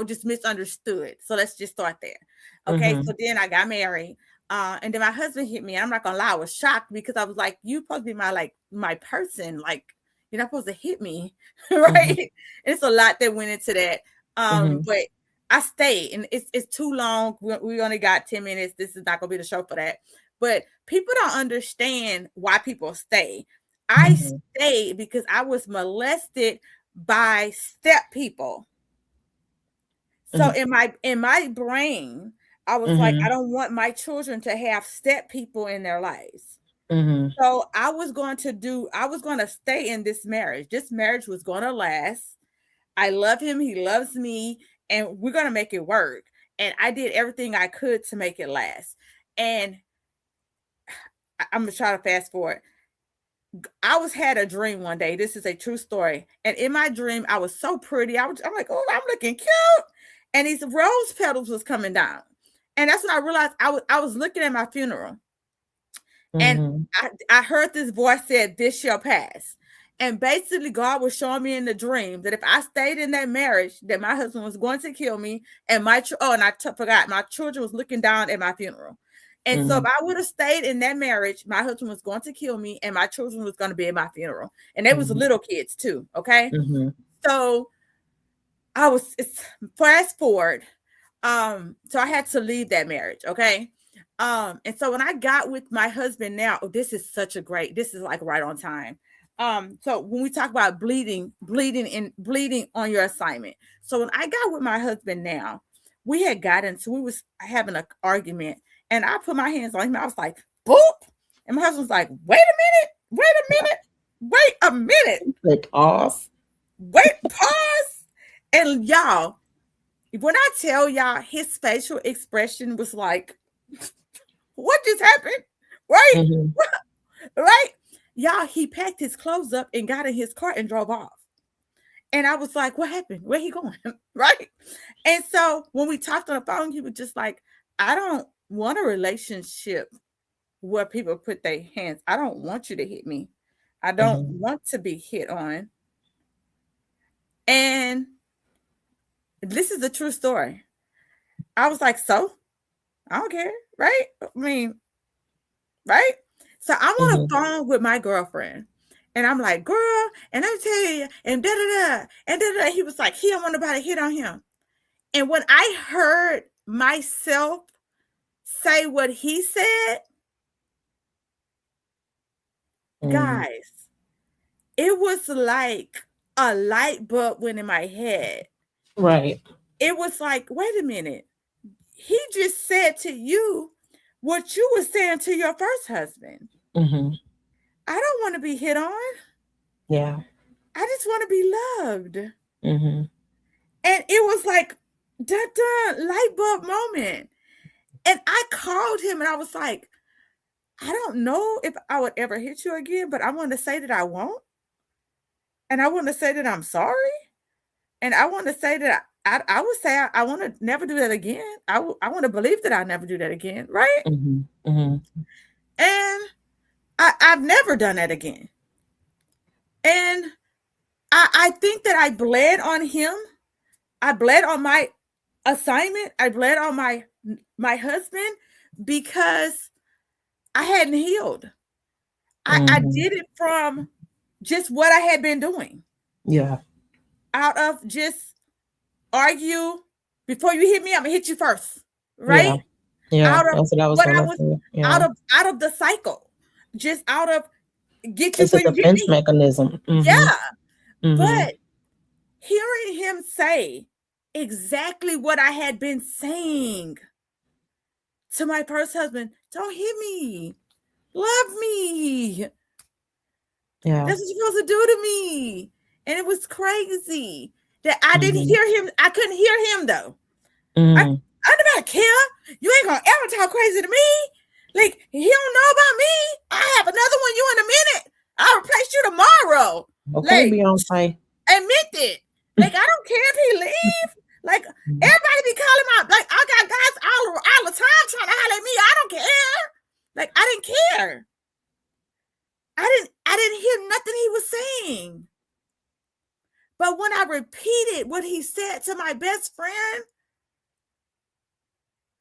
just misunderstood. So let's just start there. Okay, so then I got married, and then my husband hit me. I'm not gonna lie, I was shocked because I was like, "You supposed to be my person. Like, you're not supposed to hit me, right?" It's a lot that went into that. But I stayed, and it's too long. We only got 10 minutes. This is not gonna be the show for that. But people don't understand why people stay. I Mm-hmm. stayed because I was molested by step people. So in my brain, I was like, I Mm-hmm. don't want my children to have step people in their lives. Mm-hmm. So I was going to stay in this marriage. This marriage was going to last. I love him, he loves me, and we're going to make it work. And I did everything I could to make it last. And I'm going to try to fast forward. I was had a dream one day. This is a true story. And in my dream, I was so pretty. I'm like, oh, I'm looking cute. And these rose petals was coming down. And that's when I realized I was looking at my funeral. And Mm-hmm. I heard this voice said, this shall pass. And basically, God was showing me in the dream that if I stayed in that marriage, that my husband was going to kill me. And forgot, my children was looking down at my funeral. And so if Mm-hmm. I would have stayed in that marriage, my husband was going to kill me and my children was going to be at my funeral. And they was Mm-hmm. little kids too. Okay. Mm-hmm. So it's fast forward. So I had to leave that marriage. Okay. And so when I got with my husband now, oh, this is like right on time. So when we talk about bleeding on your assignment. So when I got with my husband now, we was having an argument, and I put my hands on him. I was like, boop. And my husband was like, wait a minute, Like off. wait, pause. And y'all, when I tell y'all, his facial expression was like, what just happened? Right? Mm-hmm. Right? Y'all, he packed his clothes up and got in his car and drove off. And I was like, what happened? Where he going? Right? And so when we talked on the phone, he was just like, I don't want a relationship where people put their hands. I don't want you to hit me. I don't Mm-hmm. want to be hit on. And this is the true story. I was like, so I don't care, right? I mean, right? So I'm on a Mm-hmm. phone with my girlfriend. And I'm like, girl, and let me tell you, and da da da, and da da. He was like, he don't want nobody to hit on him. And when I heard myself say what he said, Mm-hmm. guys, it was like a light bulb went in my head. Right. It was like, wait a minute. He just said to you what you were saying to your first husband. Mm-hmm. I don't want to be hit on. Yeah. I just want to be loved. Mm-hmm. And it was like, dun, light bulb moment. And I called him and I was like, I don't know if I would ever hit you again, but I want to say that I won't. And I want to say that I'm sorry. And I want to say that I would say I want to never do that again. I want to believe that I'll never do that again. Right. Mm-hmm. Mm-hmm. And I've never done that again. And I think that I bled on him. I bled on my assignment. I bled on my husband because I hadn't healed. I Mm-hmm. did it from just what I had been doing, Yeah. out of just argue before you hit me, I'm gonna hit you first, Yeah. right? Yeah. Out of That's what I was what I gonna was say. out Yeah. of out of the cycle, just out of get you It's a before you get defense me. mechanism. Mm-hmm. Yeah, Mm-hmm. but hearing him say exactly what I had been saying to my first husband, don't hit me, love me. Yeah. That's what you're supposed to do to me. And it was crazy that I didn't Mm-hmm. hear him. I couldn't hear him though. I Mm-hmm. I never care. You ain't gonna ever talk crazy to me. Like he don't know about me. I have another one you in a minute. I'll replace you tomorrow. Okay, Like Beyonce. admit it. Like I don't care if he leave. Like everybody be calling my like I got guys all the time trying to holler at me. I don't care. Like I didn't care. I didn't hear nothing he was saying. But when I repeated what he said to my best friend,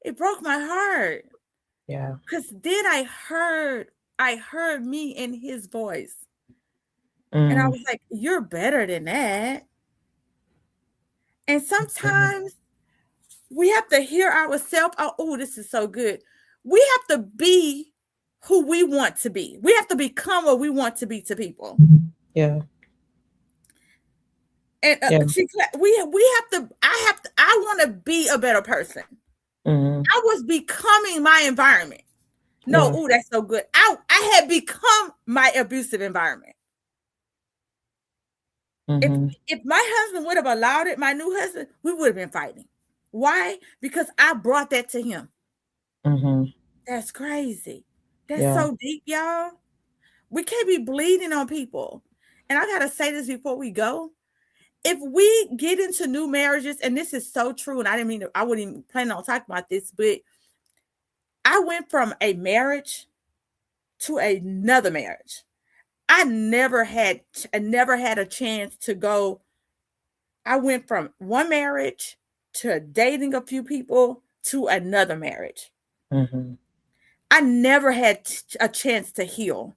it broke my heart. Yeah. Cause then I heard me in his voice. And I Mm. was like, you're better than that. And Mm. sometimes We have to hear ourselves. Oh, this is so good. We have to be who we want to be. We have to become what we want to be to people. Yeah. And Yeah. we have to. I want to be a better person. Mm-hmm. I was becoming my environment. No, Yeah. oh, that's so good. I had become my abusive environment. If Mm-hmm. if my husband would have allowed it, my new husband, we would have been fighting. Why? Because I brought that to him. Mm-hmm. That's crazy. That's Yeah. so deep, y'all. We can't be bleeding on people. And I gotta say this before we go. If we get into new marriages, and this is so true, and I didn't mean to, I wouldn't even plan on talking about this, but I went from a marriage to another marriage. I never had a chance to go. I went from one marriage to dating a few people to another marriage. Mm-hmm. I never had a chance to heal.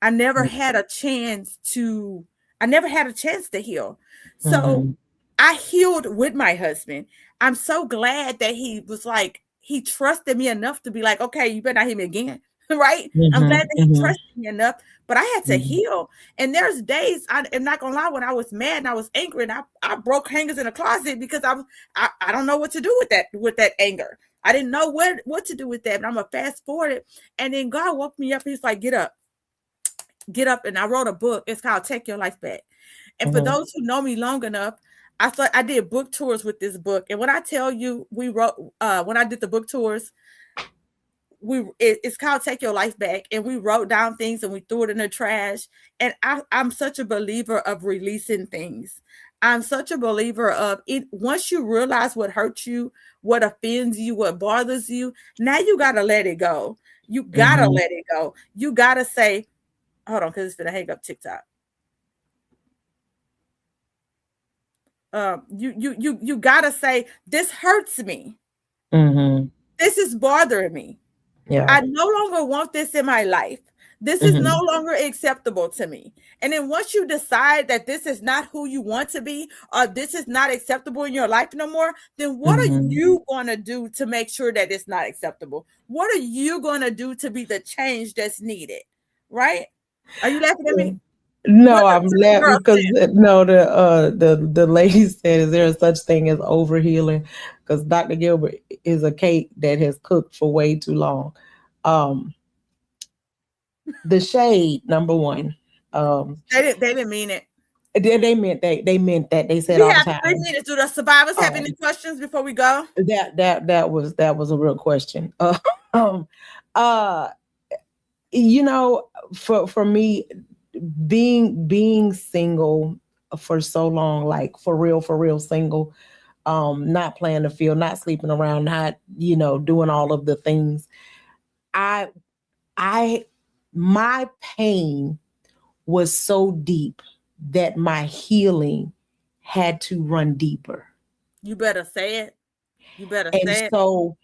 I never had a chance to I never had a chance to heal. So Mm-hmm. I healed with my husband. I'm so glad that he was like, he trusted me enough to be like, okay, you better not hit me again. Right? I'm glad Mm-hmm. that he Mm-hmm. trusted me enough, but I had to Mm-hmm. heal. And there's days I am not gonna lie, when I was mad and I was angry and I broke hangers in the closet because I don't know what to do with that anger. I didn't know what to do with that. But I'm gonna fast forward it. And then God woke me up. He's like, get up. And I wrote a book. It's called Take Your Life Back. And for Mm-hmm. those who know me long enough, I did book tours with this book. And when I tell you, we wrote when I did the book tours, it's called Take Your Life Back, and we wrote down things and we threw it in the trash. And I'm such a believer of releasing things. I'm such a believer of it. Once you realize what hurts you, what offends you, what bothers you, now you gotta let it go. You gotta Mm-hmm. let it go. You gotta say, hold on, because it's gonna hang up TikTok. You gotta say, this hurts me. Mm-hmm. This is bothering me. Yeah. I no longer want this in my life. This is no Mm-hmm. longer acceptable to me. And then once you decide that this is not who you want to be, or this is not acceptable in your life no more, then what are Mm-hmm. you going to do to make sure that it's not acceptable? What are you going to do to be the change that's needed? Right? Are you laughing at me? No, I'm What the laughing girl because saying? no, the lady said, "Is there such thing as overhealing?" Because Dr. Gilbert is a cake that has cooked for way too long. Um, the shade, number one. Um, They didn't mean it. they meant that they said We all the have 3 time. minutes. Do the survivors have any Um, questions before we go? that was a real question. Um, uh, you know, for me, being single for so long, like for real single, not playing the field, not sleeping around, not doing all of the things. I I my pain was so deep that my healing had to run deeper. You better say it. You better And say it. so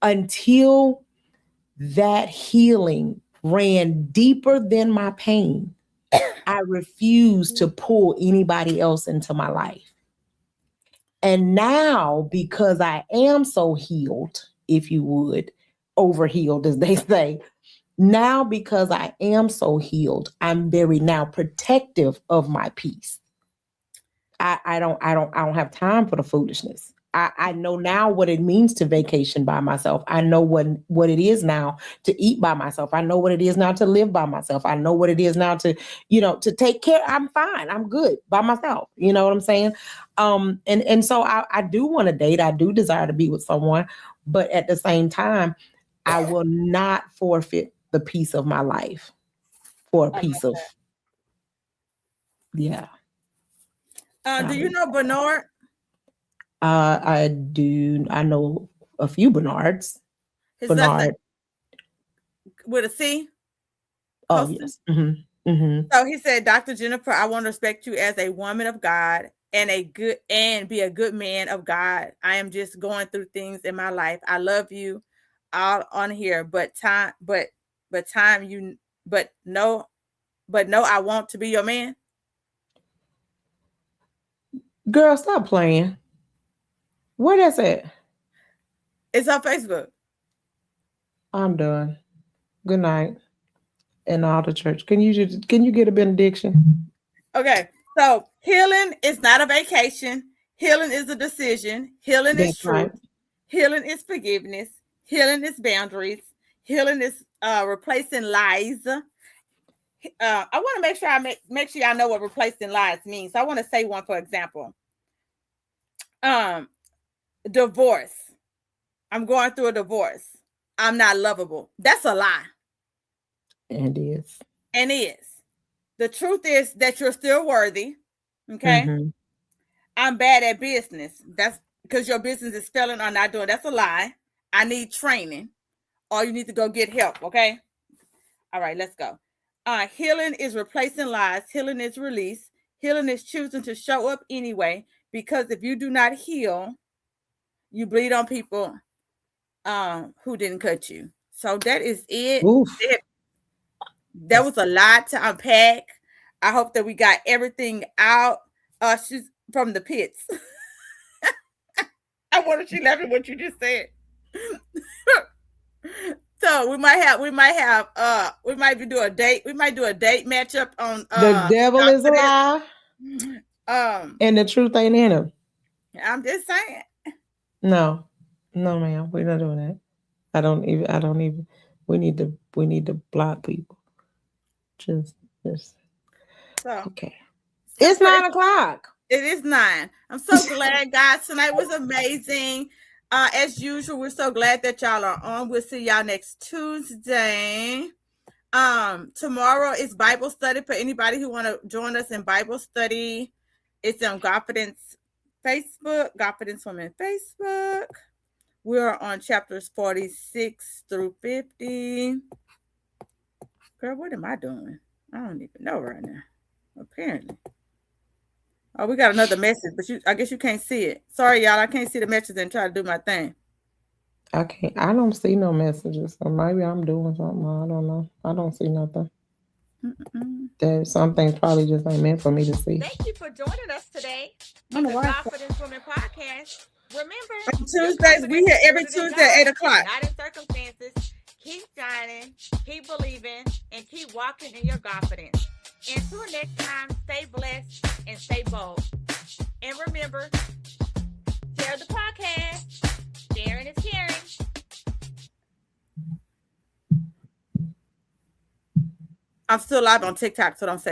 until that healing ran deeper than my pain, I refused to pull anybody else into my life. And now, because I am so healed, if you would, overhealed, as they say, now because I am so healed, I'm very now protective of my peace. I don't have time for the foolishness. I know now what it means to vacation by myself. I know what it is now to eat by myself. I know what it is now to live by myself. I know what it is now to take care. I'm fine. I'm good by myself. You know what I'm saying? And so I do want to date. I do desire to be with someone, but at the same time, I will not forfeit the peace of my life for a I like piece of, that. yeah. Do I you know Bernard? I do. I know a few Bernards. His last name Bernard. with a C, Oh Colston. yes. Mm-hmm. Mm-hmm. So he said, Dr. Jennifer, I want to respect you as a woman of God and be a good man of God. I am just going through things in my life. I love you all on here, but time you but no, I want to be your man. Girl, stop playing. Where that's at? It's on Facebook. I'm done. Good night. And all the church. Can you get a benediction? Okay. So healing is not a vacation. Healing is a decision. Healing is That's right. truth. Healing is forgiveness. Healing is boundaries. Healing is replacing lies. I want to make sure make sure y'all know what replacing lies means. So I want to say one, for example. Divorce. I'm going through a divorce. I'm not lovable. That's a lie. And is. And is. The truth is that you're still worthy. Okay. Mm-hmm. I'm bad at business. That's because your business is failing or not doing. That's a lie. I need training, or you need to go get help. Okay. All right, let's go. Healing is replacing lies. Healing is release. Healing is choosing to show up anyway. Because if you do not heal, you bleed on people who didn't cut you. So that is it. That was a lot to unpack. I hope that we got everything out. She's from the pits. I wonder if she laughing what you just said. So we might do a date. We might do a date matchup on the devil is a lie. And the truth ain't in him. I'm just saying. No, ma'am, we're not doing that. I don't even. We need to block people. Just. So okay. It's 9:00. It is 9. I'm so glad, guys. Tonight was amazing. As usual, we're so glad that y'all are on. We'll see y'all next Tuesday. Tomorrow is Bible study for anybody who want to join us in Bible study. It's on Godfidence Facebook, Godfidence Women Facebook. We're on chapters 46 through 50. Girl, what am I doing? I don't even know right now. Apparently. Oh, we got another message, but I guess you can't see it. Sorry, y'all. I can't see the message and try to do my thing. Okay, I don't see no messages. So maybe I'm doing something. I don't know. I don't see nothing. There's some things probably just ain't meant for me to see. Thank you for joining us today on the Godfidence Women Podcast. Remember, on Tuesdays, we here every Tuesday at 8 o'clock. Not in circumstances. Keep shining, keep believing, and keep walking in your confidence. Until next time, stay blessed and stay bold. And remember, share the podcast. Sharing is caring. I'm still live on TikTok, so don't say